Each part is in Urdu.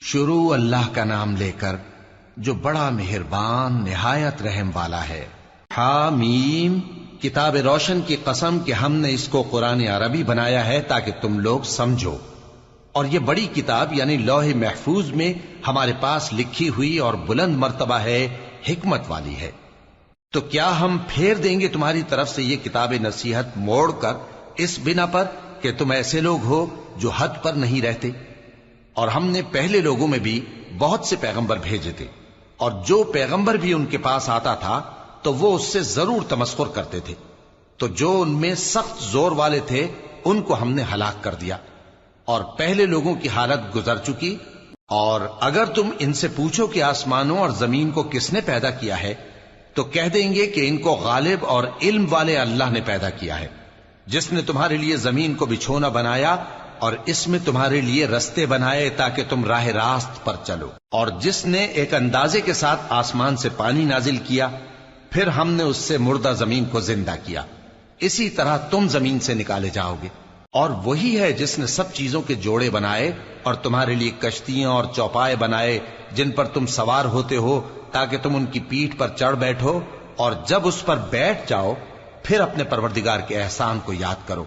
شروع اللہ کا نام لے کر جو بڑا مہربان نہایت رحم والا ہے۔ حامیم، کتاب روشن کی قسم کہ ہم نے اس کو قرآن عربی بنایا ہے تاکہ تم لوگ سمجھو، اور یہ بڑی کتاب یعنی لوح محفوظ میں ہمارے پاس لکھی ہوئی اور بلند مرتبہ ہے، حکمت والی ہے۔ تو کیا ہم پھیر دیں گے تمہاری طرف سے یہ کتاب نصیحت موڑ کر اس بنا پر کہ تم ایسے لوگ ہو جو حد پر نہیں رہتے؟ اور ہم نے پہلے لوگوں میں بھی بہت سے پیغمبر بھیجے تھے، اور جو پیغمبر بھی ان کے پاس آتا تھا تو وہ اس سے ضرور تمسخر کرتے تھے، تو جو ان میں سخت زور والے تھے ان کو ہم نے ہلاک کر دیا، اور پہلے لوگوں کی حالت گزر چکی۔ اور اگر تم ان سے پوچھو کہ آسمانوں اور زمین کو کس نے پیدا کیا ہے، تو کہہ دیں گے کہ ان کو غالب اور علم والے اللہ نے پیدا کیا ہے، جس نے تمہارے لیے زمین کو بچھونا بنایا اور اس میں تمہارے لیے رستے بنائے تاکہ تم راہ راست پر چلو، اور جس نے ایک اندازے کے ساتھ آسمان سے پانی نازل کیا، پھر ہم نے اس سے مردہ زمین کو زندہ کیا، اسی طرح تم زمین سے نکالے جاؤ گے۔ اور وہی ہے جس نے سب چیزوں کے جوڑے بنائے اور تمہارے لیے کشتیاں اور چوپائے بنائے جن پر تم سوار ہوتے ہو تاکہ تم ان کی پیٹھ پر چڑھ بیٹھو، اور جب اس پر بیٹھ جاؤ پھر اپنے پروردگار کے احسان کو یاد کرو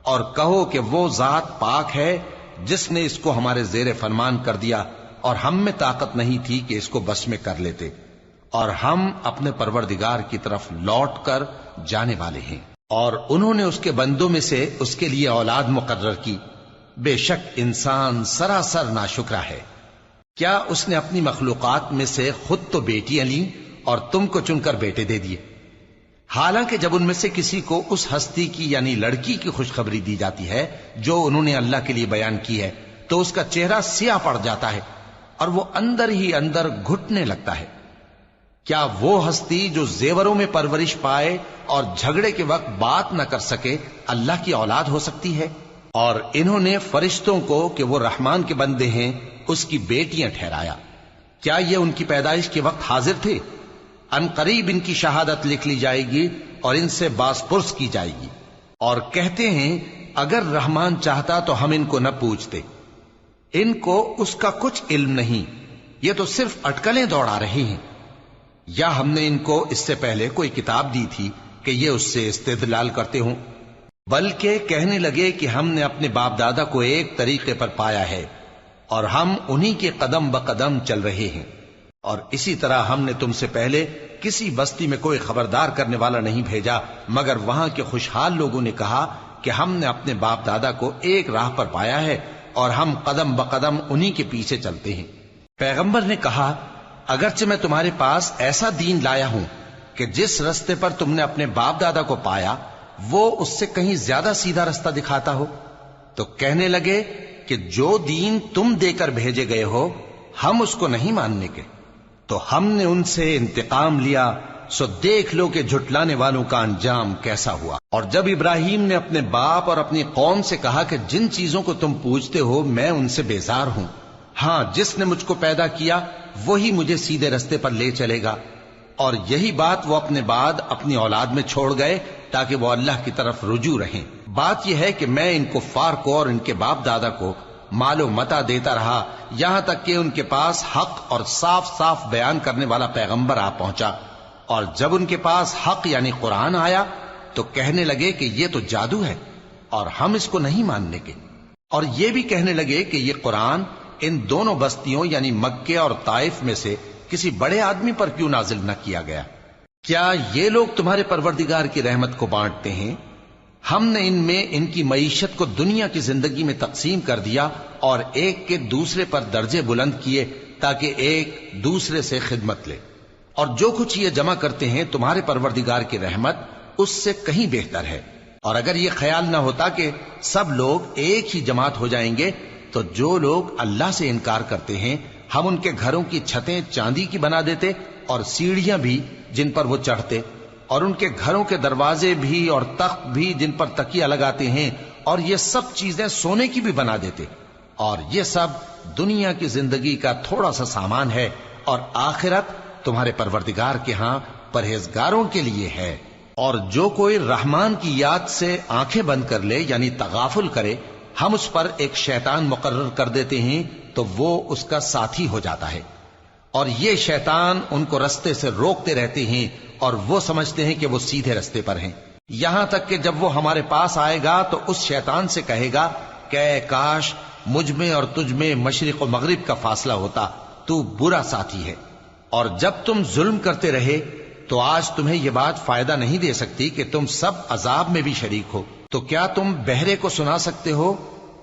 اور کہو کہ وہ ذات پاک ہے جس نے اس کو ہمارے زیر فرمان کر دیا اور ہم میں طاقت نہیں تھی کہ اس کو بس میں کر لیتے، اور ہم اپنے پروردگار کی طرف لوٹ کر جانے والے ہیں۔ اور انہوں نے اس کے بندوں میں سے اس کے لیے اولاد مقرر کی، بے شک انسان سراسر ناشکرا ہے۔ کیا اس نے اپنی مخلوقات میں سے خود تو بیٹیاں لیں اور تم کو چن کر بیٹے دے دیے؟ حالانکہ جب ان میں سے کسی کو اس ہستی کی یعنی لڑکی کی خوشخبری دی جاتی ہے جو انہوں نے اللہ کے لیے بیان کی ہے تو اس کا چہرہ سیاہ پڑ جاتا ہے اور وہ اندر ہی اندر گھٹنے لگتا ہے۔ کیا وہ ہستی جو زیوروں میں پرورش پائے اور جھگڑے کے وقت بات نہ کر سکے اللہ کی اولاد ہو سکتی ہے؟ اور انہوں نے فرشتوں کو کہ وہ رحمان کے بندے ہیں اس کی بیٹیاں ٹھہرایا۔ کیا یہ ان کی پیدائش کے وقت حاضر تھے؟ ان قریب ان کی شہادت لکھ لی جائے گی اور ان سے باز پرس کی جائے گی۔ اور کہتے ہیں اگر رحمان چاہتا تو ہم ان کو نہ پوچھتے، ان کو اس کا کچھ علم نہیں، یہ تو صرف اٹکلیں دوڑا رہے ہیں۔ یا ہم نے ان کو اس سے پہلے کوئی کتاب دی تھی کہ یہ اس سے استدلال کرتے ہوں؟ بلکہ کہنے لگے کہ ہم نے اپنے باپ دادا کو ایک طریقے پر پایا ہے اور ہم انہی کے قدم بقدم چل رہے ہیں، اور اسی طرح ہم نے تم سے پہلے کسی بستی میں کوئی خبردار کرنے والا نہیں بھیجا مگر وہاں کے خوشحال لوگوں نے کہا کہ ہم نے اپنے باپ دادا کو ایک راہ پر پایا ہے اور ہم قدم بقدم انہی کے پیچھے چلتے ہیں۔ پیغمبر نے کہا اگرچہ میں تمہارے پاس ایسا دین لایا ہوں کہ جس رستے پر تم نے اپنے باپ دادا کو پایا وہ اس سے کہیں زیادہ سیدھا رستہ دکھاتا ہو، تو کہنے لگے کہ جو دین تم دے کر بھیجے گئے ہو ہم اس کو نہیں ماننے کے، تو ہم نے ان سے انتقام لیا، سو دیکھ لو کہ جھٹلانے والوں کا انجام کیسا ہوا۔ اور جب ابراہیم نے اپنے باپ اور اپنی قوم سے کہا کہ جن چیزوں کو تم پوجتے ہو میں ان سے بیزار ہوں، ہاں جس نے مجھ کو پیدا کیا وہی مجھے سیدھے رستے پر لے چلے گا، اور یہی بات وہ اپنے بعد اپنی اولاد میں چھوڑ گئے تاکہ وہ اللہ کی طرف رجوع رہیں۔ بات یہ ہے کہ میں ان کفار کو اور ان کے باپ دادا کو مال و متاع دیتا رہا یہاں تک کہ ان کے پاس حق اور صاف صاف بیان کرنے والا پیغمبر آ پہنچا، اور جب ان کے پاس حق یعنی قرآن آیا تو کہنے لگے کہ یہ تو جادو ہے اور ہم اس کو نہیں ماننے کے، اور یہ بھی کہنے لگے کہ یہ قرآن ان دونوں بستیوں یعنی مکے اور طائف میں سے کسی بڑے آدمی پر کیوں نازل نہ کیا گیا؟ کیا یہ لوگ تمہارے پروردگار کی رحمت کو بانٹتے ہیں؟ ہم نے ان میں ان کی معیشت کو دنیا کی زندگی میں تقسیم کر دیا اور ایک کے دوسرے پر درجے بلند کیے تاکہ ایک دوسرے سے خدمت لے، اور جو کچھ یہ جمع کرتے ہیں تمہارے پروردگار کی رحمت اس سے کہیں بہتر ہے۔ اور اگر یہ خیال نہ ہوتا کہ سب لوگ ایک ہی جماعت ہو جائیں گے تو جو لوگ اللہ سے انکار کرتے ہیں ہم ان کے گھروں کی چھتیں چاندی کی بنا دیتے اور سیڑھیاں بھی جن پر وہ چڑھتے، اور ان کے گھروں کے دروازے بھی اور تخت بھی جن پر تکیہ لگاتے ہیں اور یہ سب چیزیں سونے کی بھی بنا دیتے، اور یہ سب دنیا کی زندگی کا تھوڑا سا سامان ہے، اور آخرت تمہارے پروردگار کے ہاں پرہیزگاروں کے لیے ہے۔ اور جو کوئی رحمان کی یاد سے آنکھیں بند کر لے یعنی تغافل کرے ہم اس پر ایک شیطان مقرر کر دیتے ہیں تو وہ اس کا ساتھی ہو جاتا ہے، اور یہ شیطان ان کو رستے سے روکتے رہتے ہیں اور وہ سمجھتے ہیں کہ وہ سیدھے رستے پر ہیں، یہاں تک کہ جب وہ ہمارے پاس آئے گا تو اس شیطان سے کہے گا کہ اے کاش مجھ میں اور تجھ میں مشرق و مغرب کا فاصلہ ہوتا، تو برا ساتھی ہے۔ اور جب تم ظلم کرتے رہے تو آج تمہیں یہ بات فائدہ نہیں دے سکتی کہ تم سب عذاب میں بھی شریک ہو، تو کیا تم بہرے کو سنا سکتے ہو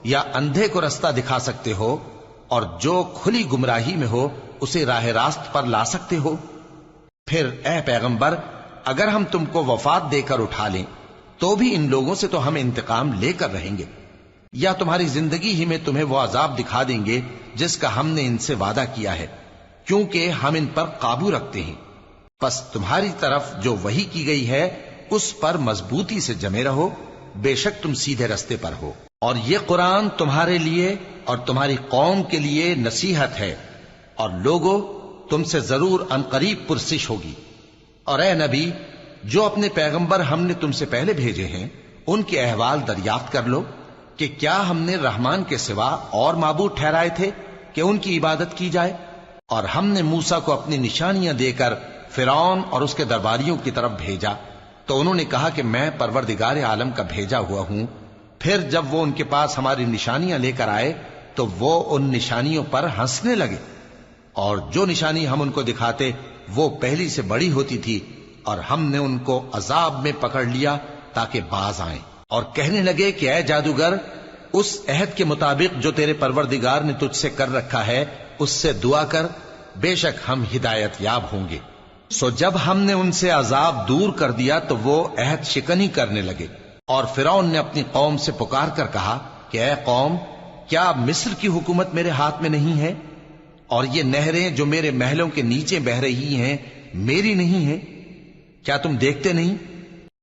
یا اندھے کو رستہ دکھا سکتے ہو، اور جو کھلی گمراہی میں ہو اسے راہ راست پر لا سکتے ہو؟ پھر اے پیغمبر، اگر ہم تم کو وفات دے کر اٹھا لیں تو بھی ان لوگوں سے تو ہم انتقام لے کر رہیں گے، یا تمہاری زندگی ہی میں تمہیں وہ عذاب دکھا دیں گے جس کا ہم نے ان سے وعدہ کیا ہے، کیونکہ ہم ان پر قابو رکھتے ہیں۔ پس تمہاری طرف جو وحی کی گئی ہے اس پر مضبوطی سے جمے رہو، بے شک تم سیدھے رستے پر ہو، اور یہ قرآن تمہارے لیے اور تمہاری قوم کے لیے نصیحت ہے، اور لوگوں تم سے ضرور عنقریب پرسش ہوگی۔ اور اے نبی، جو اپنے پیغمبر ہم نے تم سے پہلے بھیجے ہیں ان کے احوال دریافت کر لو کہ کیا ہم نے رحمان کے سوا اور معبود ٹھہرائے تھے کہ ان کی عبادت کی جائے؟ اور ہم نے موسیٰ کو اپنی نشانیاں دے کر فرعون اور اس کے درباریوں کی طرف بھیجا، تو انہوں نے کہا کہ میں پروردگار عالم کا بھیجا ہوا ہوں۔ پھر جب وہ ان کے پاس ہماری نشانیاں لے کر آئے تو وہ ان نشانیوں پر ہنسنے لگے، اور جو نشانی ہم ان کو دکھاتے وہ پہلی سے بڑی ہوتی تھی، اور ہم نے ان کو عذاب میں پکڑ لیا تاکہ باز آئیں، اور کہنے لگے کہ اے جادوگر، اس عہد کے مطابق جو تیرے پروردگار نے تجھ سے کر رکھا ہے اس سے دعا کر، بے شک ہم ہدایت یاب ہوں گے۔ سو جب ہم نے ان سے عذاب دور کر دیا تو وہ عہد شکنی کرنے لگے، اور فرعون نے اپنی قوم سے پکار کر کہا کہ اے قوم، کیا مصر کی حکومت میرے ہاتھ میں نہیں ہے، اور یہ نہریں جو میرے محلوں کے نیچے بہ رہی ہیں میری نہیں ہیں؟ کیا تم دیکھتے نہیں؟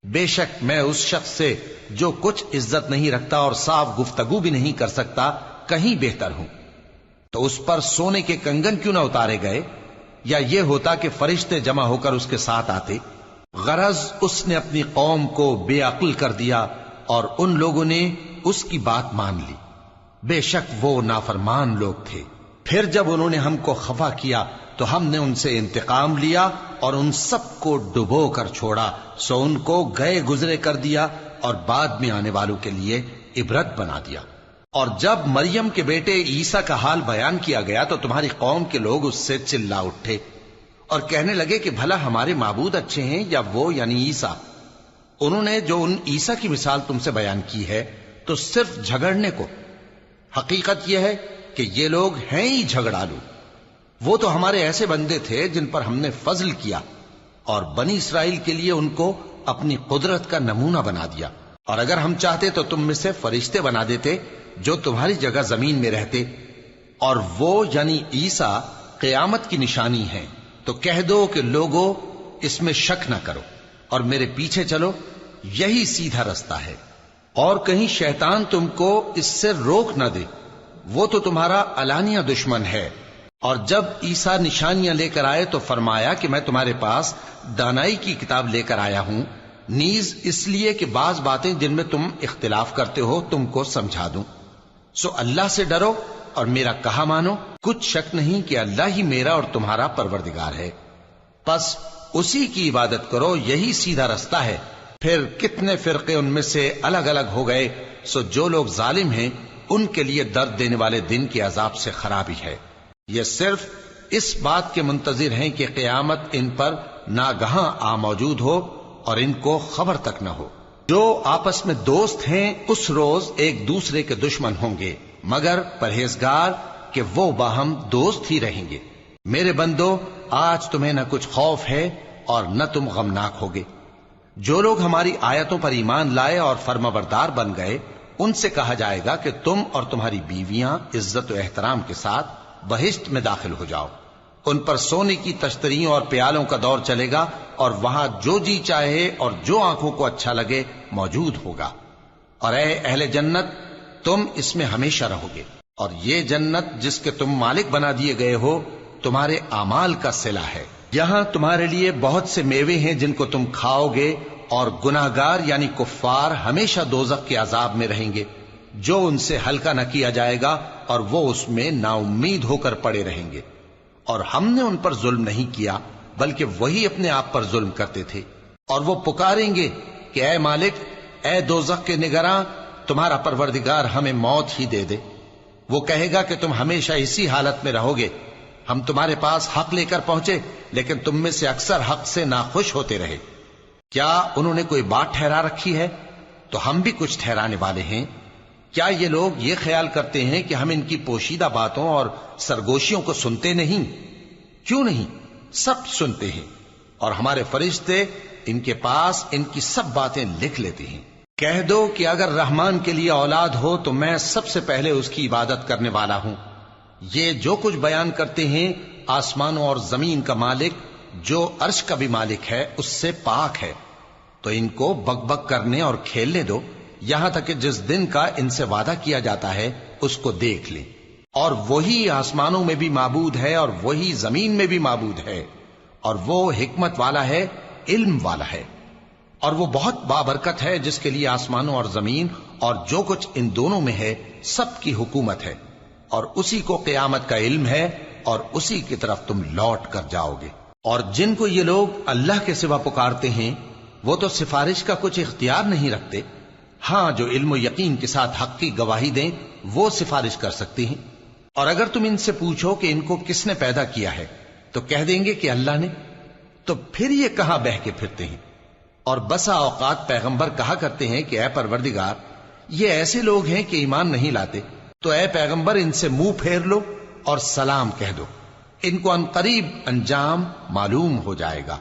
بے شک میں اس شخص سے جو کچھ عزت نہیں رکھتا اور صاف گفتگو بھی نہیں کر سکتا کہیں بہتر ہوں۔ تو اس پر سونے کے کنگن کیوں نہ اتارے گئے، یا یہ ہوتا کہ فرشتے جمع ہو کر اس کے ساتھ آتے؟ غرض اس نے اپنی قوم کو بے عقل کر دیا اور ان لوگوں نے اس کی بات مان لی، بے شک وہ نافرمان لوگ تھے۔ پھر جب انہوں نے ہم کو خفا کیا تو ہم نے ان سے انتقام لیا اور ان سب کو ڈبو کر چھوڑا، سو ان کو گئے گزرے کر دیا اور بعد میں آنے والوں کے لیے عبرت بنا دیا۔ اور جب مریم کے بیٹے عیسیٰ کا حال بیان کیا گیا تو تمہاری قوم کے لوگ اس سے چلا اٹھے اور کہنے لگے کہ بھلا ہمارے معبود اچھے ہیں یا وہ یعنی عیسیٰ؟ انہوں نے جو ان عیسیٰ کی مثال تم سے بیان کی ہے تو صرف جھگڑنے کو، حقیقت یہ ہے کہ یہ لوگ ہیں ہی جھگڑالو۔ وہ تو ہمارے ایسے بندے تھے جن پر ہم نے فضل کیا، اور بنی اسرائیل کے لیے ان کو اپنی قدرت کا نمونہ بنا دیا، اور اگر ہم چاہتے تو تم میں سے فرشتے بنا دیتے جو تمہاری جگہ زمین میں رہتے، اور وہ یعنی عیسیٰ قیامت کی نشانی ہیں۔ تو کہہ دو کہ لوگوں اس میں شک نہ کرو اور میرے پیچھے چلو، یہی سیدھا رستہ ہے، اور کہیں شیطان تم کو اس سے روک نہ دے، وہ تو تمہارا علانیہ دشمن ہے۔ اور جب عیسیٰ نشانیاں لے کر آئے تو فرمایا کہ میں تمہارے پاس دانائی کی کتاب لے کر آیا ہوں، نیز اس لیے کہ بعض باتیں جن میں تم اختلاف کرتے ہو تم کو سمجھا دوں۔ سو اللہ سے ڈرو اور میرا کہا مانو، کچھ شک نہیں کہ اللہ ہی میرا اور تمہارا پروردگار ہے، پس اسی کی عبادت کرو، یہی سیدھا رستہ ہے۔ پھر کتنے فرقے ان میں سے الگ الگ ہو گئے، سو جو لوگ ظالم ہیں ان کے لیے درد دینے والے دن کے عذاب سے خرابی ہے۔ یہ صرف اس بات کے منتظر ہیں کہ قیامت ان پر ناگہاں آ موجود ہو اور ان کو خبر تک نہ ہو۔ جو آپس میں دوست ہیں اس روز ایک دوسرے کے دشمن ہوں گے، مگر پرہیزگار کہ وہ باہم دوست ہی رہیں گے۔ میرے بندو، آج تمہیں نہ کچھ خوف ہے اور نہ تم غمناک ہوگے۔ جو لوگ ہماری آیتوں پر ایمان لائے اور فرمانبردار بن گئے ان سے کہا جائے گا کہ تم اور تمہاری بیویاں عزت و احترام کے ساتھ بہشت میں داخل ہو جاؤ۔ ان پر سونے کی تشتریوں اور پیالوں کا دور چلے گا، اور وہاں جو جی چاہے اور جو آنکھوں کو اچھا لگے موجود ہوگا۔ اور اے اہل جنت، تم اس میں ہمیشہ رہو گے، اور یہ جنت جس کے تم مالک بنا دیے گئے ہو تمہارے اعمال کا صلہ ہے۔ یہاں تمہارے لیے بہت سے میوے ہیں جن کو تم کھاؤ گے، اور گناہگار یعنی کفار ہمیشہ دوزخ کے عذاب میں رہیں گے، جو ان سے ہلکا نہ کیا جائے گا اور وہ اس میں نا امید ہو کر پڑے رہیں گے۔ اور ہم نے ان پر ظلم نہیں کیا بلکہ وہی اپنے آپ پر ظلم کرتے تھے۔ اور وہ پکاریں گے کہ اے مالک، اے دوزخ کے نگراں، تمہارا پروردگار ہمیں موت ہی دے دے۔ وہ کہے گا کہ تم ہمیشہ اسی حالت میں رہو گے، ہم تمہارے پاس حق لے کر پہنچے لیکن تم میں سے اکثر حق سے ناخوش ہوتے رہے۔ کیا انہوں نے کوئی بات ٹھہرا رکھی ہے؟ تو ہم بھی کچھ ٹھہرانے والے ہیں۔ کیا یہ لوگ یہ خیال کرتے ہیں کہ ہم ان کی پوشیدہ باتوں اور سرگوشیوں کو سنتے نہیں؟ کیوں نہیں، سب سنتے ہیں، اور ہمارے فرشتے ان کے پاس ان کی سب باتیں لکھ لیتے ہیں۔ کہہ دو کہ اگر رحمان کے لیے اولاد ہو تو میں سب سے پہلے اس کی عبادت کرنے والا ہوں۔ یہ جو کچھ بیان کرتے ہیں آسمانوں اور زمین کا مالک جو عرش کا بھی مالک ہے اس سے پاک ہے، تو ان کو بک بک کرنے اور کھیلنے دو یہاں تک کہ جس دن کا ان سے وعدہ کیا جاتا ہے اس کو دیکھ لیں۔ اور وہی آسمانوں میں بھی معبود ہے اور وہی زمین میں بھی معبود ہے، اور وہ حکمت والا ہے، علم والا ہے، اور وہ بہت بابرکت ہے جس کے لیے آسمانوں اور زمین اور جو کچھ ان دونوں میں ہے سب کی حکومت ہے، اور اسی کو قیامت کا علم ہے اور اسی کی طرف تم لوٹ کر جاؤ گے۔ اور جن کو یہ لوگ اللہ کے سوا پکارتے ہیں وہ تو سفارش کا کچھ اختیار نہیں رکھتے، ہاں جو علم و یقین کے ساتھ حق کی گواہی دیں وہ سفارش کر سکتی ہیں۔ اور اگر تم ان سے پوچھو کہ ان کو کس نے پیدا کیا ہے تو کہہ دیں گے کہ اللہ نے، تو پھر یہ کہاں بہہ کے پھرتے ہیں۔ اور بسا اوقات پیغمبر کہا کرتے ہیں کہ اے پروردگار، یہ ایسے لوگ ہیں کہ ایمان نہیں لاتے، تو اے پیغمبر ان سے منہ پھیر لو اور سلام کہہ دو، ان کو عنقریب انجام معلوم ہو جائے گا۔